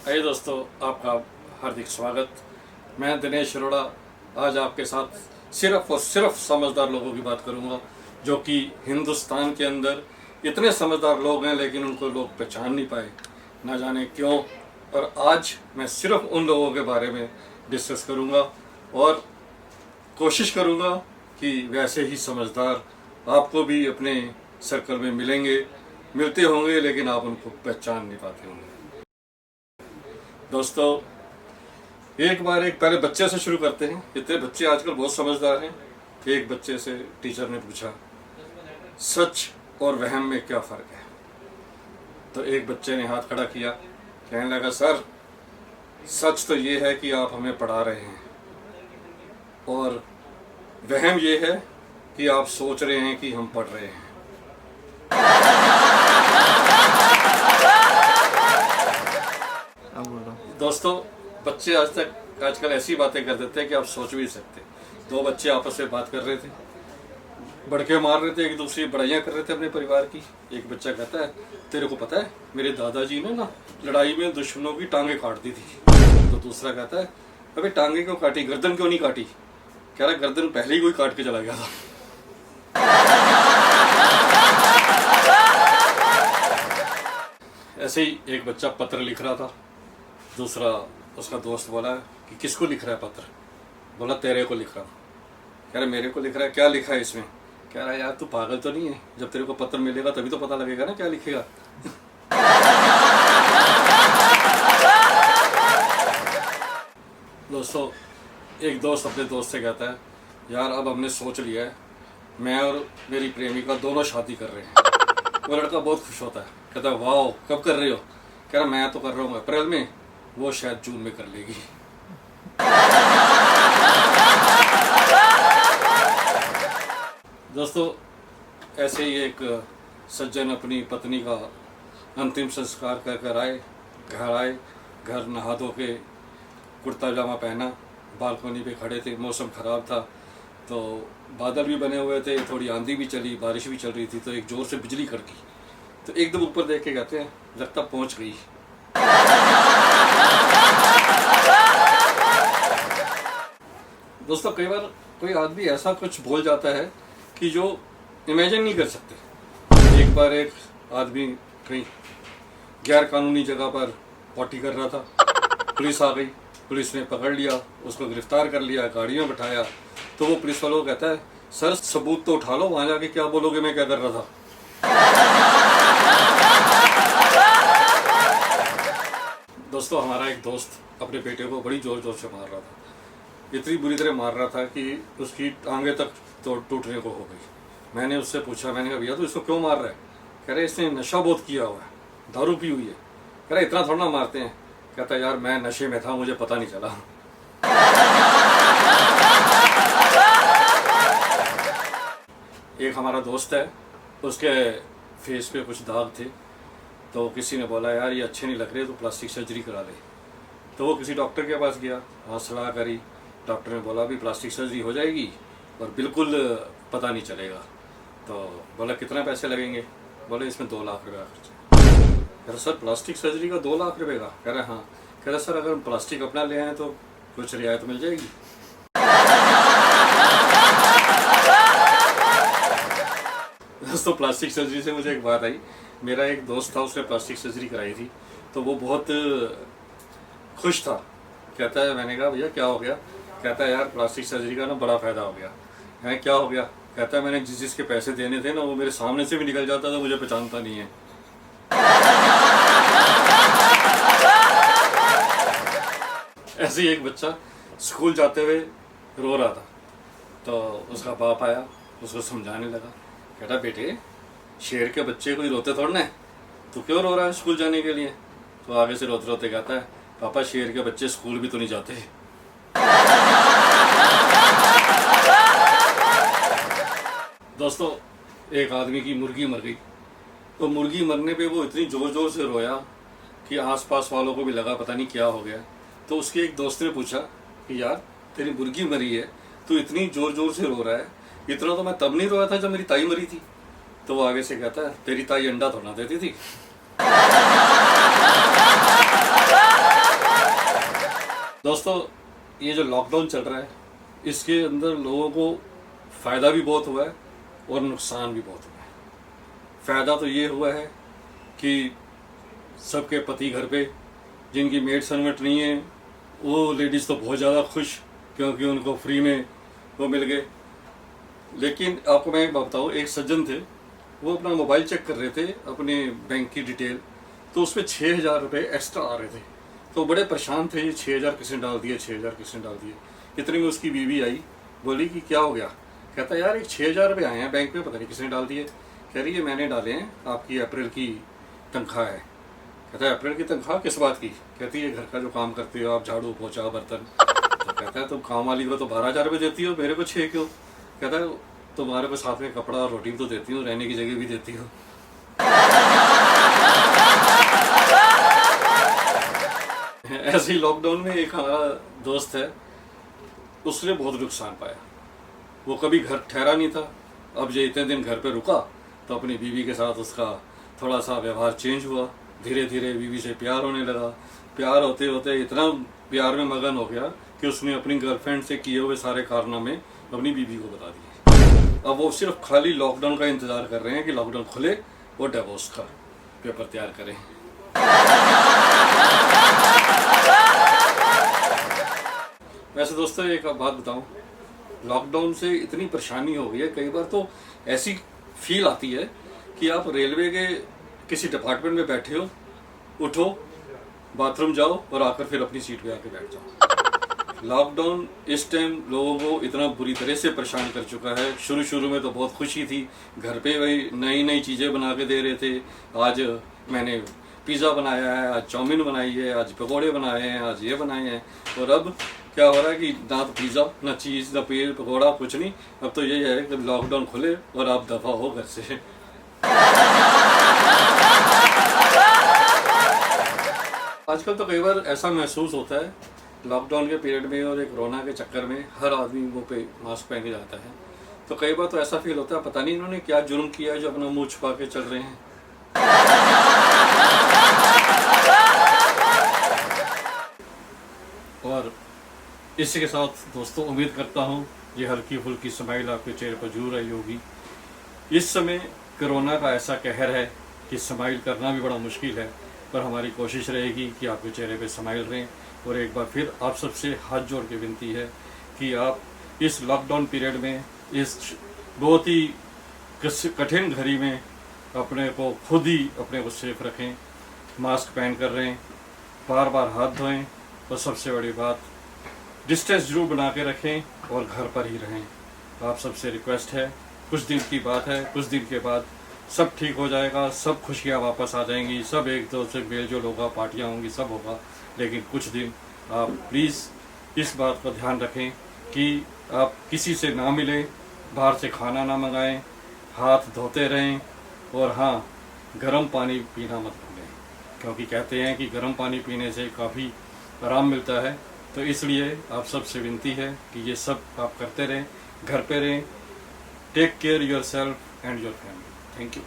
आइए दोस्तों, आपका हार्दिक स्वागत। मैं दिनेश अरोड़ा आज आपके साथ सिर्फ और सिर्फ समझदार लोगों की बात करूंगा, जो कि हिंदुस्तान के अंदर इतने समझदार लोग हैं लेकिन उनको लोग पहचान नहीं पाए, ना जाने क्यों। और आज मैं सिर्फ उन लोगों के बारे में डिस्कस करूंगा और कोशिश करूंगा कि वैसे ही समझदार आपको भी अपने सर्कल में मिलते होंगे, लेकिन आप उनको पहचान नहीं पाते होंगे। दोस्तों, एक पहले बच्चे से शुरू करते हैं। इतने बच्चे आजकल बहुत समझदार हैं। एक बच्चे से टीचर ने पूछा, सच और वहम में क्या फ़र्क है? तो एक बच्चे ने हाथ खड़ा किया, कहने लगा, सर सच तो ये है कि आप हमें पढ़ा रहे हैं, और वहम ये है कि आप सोच रहे हैं कि हम पढ़ रहे हैं। दोस्तों, बच्चे आजकल ऐसी बातें कर देते हैं कि आप सोच भी नहीं सकते। दो बच्चे आपस में बात कर रहे थे, बड़के मार रहे थे, एक दूसरी बड़ाइयाँ कर रहे थे अपने परिवार की। एक बच्चा कहता है, तेरे को पता है मेरे दादाजी ने ना लड़ाई में दुश्मनों की टांगे काट दी थी। तो दूसरा कहता है, अबे टांगे क्यों काटी, गर्दन क्यों नहीं काटी? कह रहा, गर्दन पहले ही कोई काट के चला गया था। ऐसे ही एक बच्चा पत्र लिख रहा था। दूसरा उसका दोस्त बोला कि किसको लिख रहा है पत्र? बोला, तेरे को लिख रहा हूँ। कह रहा, मेरे को लिख रहा है, क्या लिखा है इसमें? कह रहा, यार तू पागल तो नहीं है? जब तेरे को पत्र मिलेगा तभी तो पता लगेगा ना क्या लिखेगा। दोस्तों, एक दोस्त अपने दोस्त से कहता है, यार अब हमने सोच लिया है, मैं और मेरी प्रेमिका दोनों शादी कर रहे हैं। वो लड़का बहुत खुश होता है, कहता है, वाह कब कर रहे हो? कह रहा, मैं तो कर रहा हूँ अप्रैल में, वो शायद जून में कर लेगी। दोस्तों, ऐसे ही एक सज्जन अपनी पत्नी का अंतिम संस्कार कर आए, घर नहा धो के कुर्ता जामा पहना, बालकनी पे खड़े थे, मौसम ख़राब था तो बादल भी बने हुए थे, थोड़ी आंधी भी चली, बारिश भी चल रही थी, तो एक ज़ोर से बिजली कड़की। तो एकदम ऊपर देख के कहते हैं, लगता पहुंच गई। दोस्तों, कई बार कोई आदमी ऐसा कुछ बोल जाता है कि जो इमेजिन नहीं कर सकते। एक बार एक आदमी कहीं गैर कानूनी जगह पर पॉटी कर रहा था, पुलिस आ गई, पुलिस ने पकड़ लिया, उसको गिरफ्तार कर लिया, गाड़ी में बिठाया। तो वो पुलिस वालों को कहता है, सर सबूत तो उठा लो, वहां जाके क्या बोलोगे मैं क्या कर रहा था? दोस्तों, हमारा एक दोस्त अपने बेटे को बड़ी जोर जोर से मार रहा था। इतनी बुरी तरह मार रहा था कि उसकी टांगे तक तो टूटने को हो गई। मैंने उससे पूछा, मैंने कहा, भैया तो इसको क्यों मार रहा है? कह रहे, इसने नशा बहुत किया हुआ है, दारू पी हुई है। कह रहे, इतना थोड़ा ना मारते हैं। कहता, यार मैं नशे में था, मुझे पता नहीं चला। एक हमारा दोस्त है, उसके फेस पे कुछ दाग थे, तो किसी ने बोला, यार ये अच्छे नहीं लग रहे, तो प्लास्टिक सर्जरी करा ले। तो वो किसी डॉक्टर के पास गया, वहाँ सलाह करी। डॉक्टर ने बोला भी प्लास्टिक सर्जरी हो जाएगी और बिल्कुल पता नहीं चलेगा। तो बोला, कितना पैसे लगेंगे? बोले, इसमें 2 लाख रुपये का खर्चा। कह रहा, सर प्लास्टिक सर्जरी का 2 लाख रुपये का? कह रहा, हाँ। कह रहा, सर अगर हम प्लास्टिक अपना ले आए तो कुछ रियायत मिल जाएगी? दोस्तों, प्लास्टिक सर्जरी से मुझे एक बात आई। मेरा एक दोस्त था, उसने प्लास्टिक सर्जरी कराई थी, तो वो बहुत खुश था। कहता है, मैंने कहा, भैया क्या हो गया? कहता है, यार प्लास्टिक सर्जरी का ना बड़ा फ़ायदा हो गया। है, क्या हो गया? कहता है, मैंने जिसके पैसे देने थे ना, वो मेरे सामने से भी निकल जाता था, मुझे पहचानता नहीं है। ऐसे ही एक बच्चा स्कूल जाते हुए रो रहा था, तो उसका बाप आया, उसको समझाने लगा। कहता, बेटे शेर के बच्चे कोई रोते थोड़ा ना, तू क्यों रो रहा है स्कूल जाने के लिए? तो आगे से रोते रोते कहता है, पापा शेर के बच्चे स्कूल भी तो नहीं जाते। दोस्तों, एक आदमी की मुर्गी मर गई, तो मुर्गी मरने पे वो इतनी जोर जोर से रोया कि आसपास वालों को भी लगा पता नहीं क्या हो गया। तो उसके एक दोस्त ने पूछा कि यार तेरी मुर्गी मरी है, तू इतनी जोर जोर से रो रहा है, इतना तो मैं तब नहीं रोया था जब मेरी ताई मरी थी। तो वो आगे से कहता है, तेरी ताई अंडा थोड़ा देती थी। दोस्तों, ये जो लॉकडाउन चल रहा है इसके अंदर लोगों को फ़ायदा भी बहुत हुआ है और नुकसान भी बहुत हुआ है। फ़ायदा तो ये हुआ है कि सबके पति घर पे, जिनकी मेड सर्वेंट नहीं है वो लेडीज़ तो बहुत ज़्यादा खुश, क्योंकि उनको फ्री में वो मिल गए। लेकिन आपको मैं एक बात बताऊँ, एक सज्जन थे, वो अपना मोबाइल चेक कर रहे थे अपने बैंक की डिटेल, तो उसमें 6,000 रुपये एक्स्ट्रा आ रहे थे। तो बड़े परेशान थे, ये 6,000 किसने डाल दिए, 6,000 किसने डाल दिए। इतने में उसकी बीवी आई, बोली कि क्या हो गया। कहता यार एक 6,000 रुपये आए हैं बैंक में, पता नहीं किसने डाल दिए। कह रही है मैंने डाले हैं, आपकी अप्रैल की तनख्वाह है। कहता है अप्रैल की तनख्वाह किस बात की। कहती है घर का जो काम करते हो आप, झाड़ू पोछा बर्तन। तो कहता है तुम काम वाली को तो 12,000 रुपये देती हो, मेरे को 6 क्यों। कहता है तुम्हारे को साथ में कपड़ा और रोटी भी तो देती हूँ, रहने की जगह भी देती हो। ऐसे ही लॉकडाउन में एक हमारा दोस्त है, उसने बहुत नुकसान पाया। वो कभी घर ठहरा नहीं था, अब जो इतने दिन घर पे रुका तो अपनी बीवी के साथ उसका थोड़ा सा व्यवहार चेंज हुआ। धीरे धीरे बीवी से प्यार होने लगा। प्यार होते होते इतना प्यार में मगन हो गया कि उसने अपनी गर्लफ्रेंड से किए हुए सारे कारनामे अपनी बीवी को बता दिए। अब वो सिर्फ खाली लॉकडाउन का इंतजार कर रहे हैं कि लॉकडाउन खुले और डिवोर्स का पेपर तैयार करें। वैसे दोस्तों एक बात बताऊं, लॉकडाउन से इतनी परेशानी हो गई है, कई बार तो ऐसी फील आती है कि आप रेलवे के किसी डिपार्टमेंट में बैठे हो, उठो बाथरूम जाओ और आकर फिर अपनी सीट पे आके बैठ जाओ। लॉकडाउन इस टाइम लोगों को इतना बुरी तरह से परेशान कर चुका है। शुरू में तो बहुत खुशी थी, घर पे वही नई नई चीज़ें बना के दे रहे थे। आज मैंने पिज़्ज़ा बनाया है, आज चाउमीन बनाई है, आज पकौड़े बनाए हैं, आज ये बनाए हैं। और अब क्या हो रहा है कि ना तो पिज़्ज़ा, ना चीज़, ना पेड़ पकौड़ा, कुछ नहीं। अब तो यही है कि लॉकडाउन खुले और आप दफ़ा हो घर से। आजकल तो कई बार ऐसा महसूस होता है लॉकडाउन के पीरियड में और एक कोरोना के चक्कर में हर आदमी मुंह पे मास्क पहन के जाता है, तो कई बार तो ऐसा फील होता है पता नहीं इन्होंने क्या जुर्म किया है जो अपना मुंह छुपा के चल रहे हैं। और इसी के साथ दोस्तों उम्मीद करता हूँ ये हल्की फुल्की स्माइल आपके चेहरे पर जरूर आई होगी। इस समय कोरोना का ऐसा कहर है कि स्माइल करना भी बड़ा मुश्किल है, पर हमारी कोशिश रहेगी कि आपके चेहरे पे स्माइल रहें। और एक बार फिर आप सबसे हाथ जोड़ के विनती है कि आप इस लॉकडाउन पीरियड में, इस बहुत ही कठिन घड़ी में अपने को खुद ही अपने को सेफ रखें, मास्क पहन कर रहें, बार बार हाथ धोएं और सबसे बड़ी बात डिस्टेंस जरूर बना के रखें और घर पर ही रहें। आप सबसे रिक्वेस्ट है, कुछ दिन की बात है, कुछ दिन के बाद सब ठीक हो जाएगा, सब खुशियाँ वापस आ जाएंगी, सब एक दूसरे मेल जोल होगा, पार्टियाँ होंगी, सब होगा। लेकिन कुछ दिन आप प्लीज़ इस बात का ध्यान रखें कि आप किसी से ना मिलें, बाहर से खाना ना मंगाएं, हाथ धोते रहें। और हाँ, गर्म पानी पीना मत भूलें, क्योंकि कहते हैं कि गर्म पानी पीने से काफ़ी आराम मिलता है। तो इसलिए आप सबसे विनती है कि ये सब आप करते रहें, घर पे रहें। Take care yourself and your family. Thank you.